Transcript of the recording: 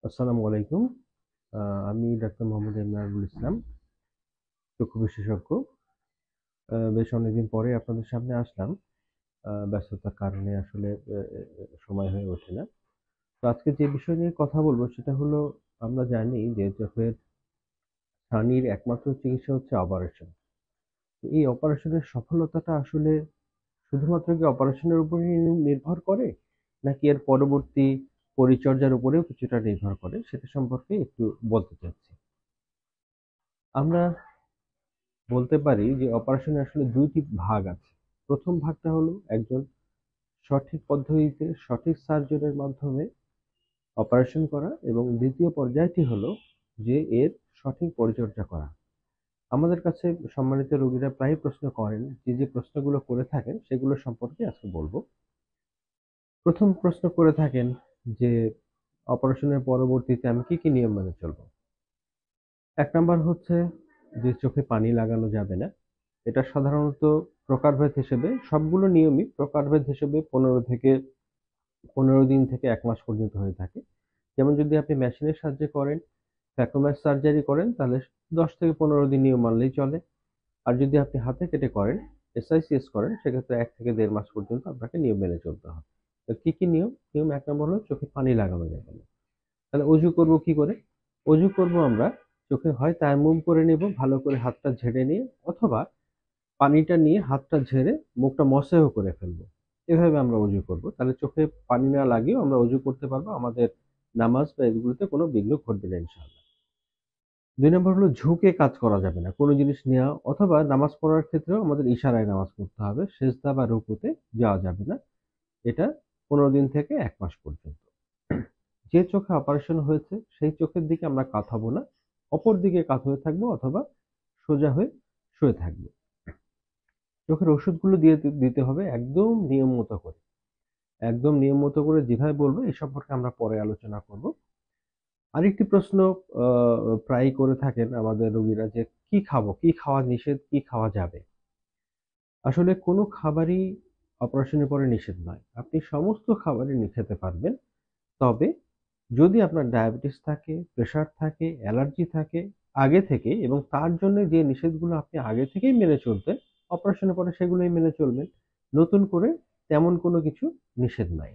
আসসালামু আলাইকুম। আমি ডাক্তার মোহাম্মদ এমনারুল ইসলাম, চক্ষু বিশেষজ্ঞ। বেশ অনেকদিন পরে আপনাদের সামনে আসলাম। ব্যস্ততার কারণে আসলে সময় হয়ে ওঠে না। তো আজকে যে বিষয় নিয়ে কথা বলবো সেটা হলো, আমরা জানি যে চোখের ছানির একমাত্র চিকিৎসা হচ্ছে অপারেশন। তো এই অপারেশনের সফলতাটা আসলে শুধুমাত্র কি অপারেশনের উপরেই নির্ভর করে? নাকি এর পরবর্তী পরিচর্যার উপরেও কিছুটা নির্ভর করে? সেটা সম্পর্কে একটু বলতে চাচ্ছি। আমরা বলতে পারি যে অপারেশনে আসলে ২ টি ভাগ আছে। ১ম ভাগটা হলো একজন সঠিক পদ্ধতিতে সঠিক সার্জনের মাধ্যমে অপারেশন করা, এবং ২য় পর্যায়টি হলো যে এর সঠিক পরিচর্যা করা। আমাদের কাছে সম্মানিত রোগীরা প্রায়ই প্রশ্ন করেন, যে প্রশ্নগুলো করে থাকেন সেগুলো সম্পর্কে আজকে বলব। ১ম প্রশ্ন করে থাকেন যে অপারেশনের পরবর্তীতে আমি কি নিয়ম মেনে চলবো? ১ নাম্বার হচ্ছে যে চোখে পানি লাগানো যাবে না। এটা সাধারণত প্রকারভেদ হিসেবে সবগুলো নিয়মই প্রকারভেদ হিসেবে ১৫ দিন থেকে ১ মাস পর্যন্ত হয়ে থাকে। যেমন যদি আপনি মেশিনের সাহায্যে করেন, ভ্যাকুয়াম সার্জারি করেন, তাহলে ১০ থেকে ১৫ দিন নিয়ম মানলেই চলে। আর যদি আপনি হাতে কেটে করেন, এসআইসিএস করেন, সেক্ষেত্রে ১ থেকে ১.৫ মাস পর্যন্ত আপনাকে নিয়ম মেনে চলতে হবে। তো কি নিয়ম? নিয়ম ১ নম্বর হলো চোখে পানি লাগানো যাবে না। তাহলে অজু করব কি করে? অজু করব আমরা চোখে হয় তায়াম্মুম করে নিব, ভালো করে হাতটা ঝেড়ে নিয়ে, অথবা পানিটা নিয়ে হাতটা ঝেড়ে মুখটা মসেও করে ফেলবো। এভাবে আমরা অজু করব। তাহলে চোখে পানি না লাগিয়েও আমরা অজু করতে পারবো। আমাদের নামাজ বা এগুলোতে কোনো বিঘ্ন ঘটবে না ইনশাআল্লাহ। ২ নম্বর হলো ঝুঁকে কাজ করা যাবে না। কোনো জিনিস নেওয়া অথবা নামাজ পড়ার ক্ষেত্রেও আমাদের ইশারায় নামাজ পড়তে হবে। সেজদা বা রুকুতে যাওয়া যাবে না। এটা ১৫ দিন থেকে ১ মাস পর্যন্ত। যে চোখে অপারেশন হয়েছে সেই চোখের দিকে আমরা কাঁথাবো না। অপর দিকে কাত হয়ে থাকবো অথবা সোজা হয়ে শুয়ে থাকবো। চোখের ওষুধগুলো দিতে হবে একদম নিয়ম মতো করে। একদম নিয়ম মতো করে যেভাবে বলবো এই সম্পর্কে আমরা পরে আলোচনা করব। আরেকটি প্রশ্ন আ প্রায়ই করে থাকেন আমাদের রোগীরা যে কি খাবো? কি খাওয়া নিষেধ, কি খাওয়া যাবে? আসলে কোনো খাবারই অপারেশনের পরে নিষেধ নয়। আপনি সমস্ত খাবারই খেতে পারবেন। তবে যদি আপনার ডায়াবেটিস থাকে, প্রেশার থাকে, অ্যালার্জি থাকে আগে থেকেই, এবং তার জন্য যে নিষেধগুলো আপনি আগে থেকেই মেনে চলতেন, অপারেশনের পরে সেগুলোই মেনে চলবেন। নতুন করে তেমন কোনো কিছু নিষেধ নাই।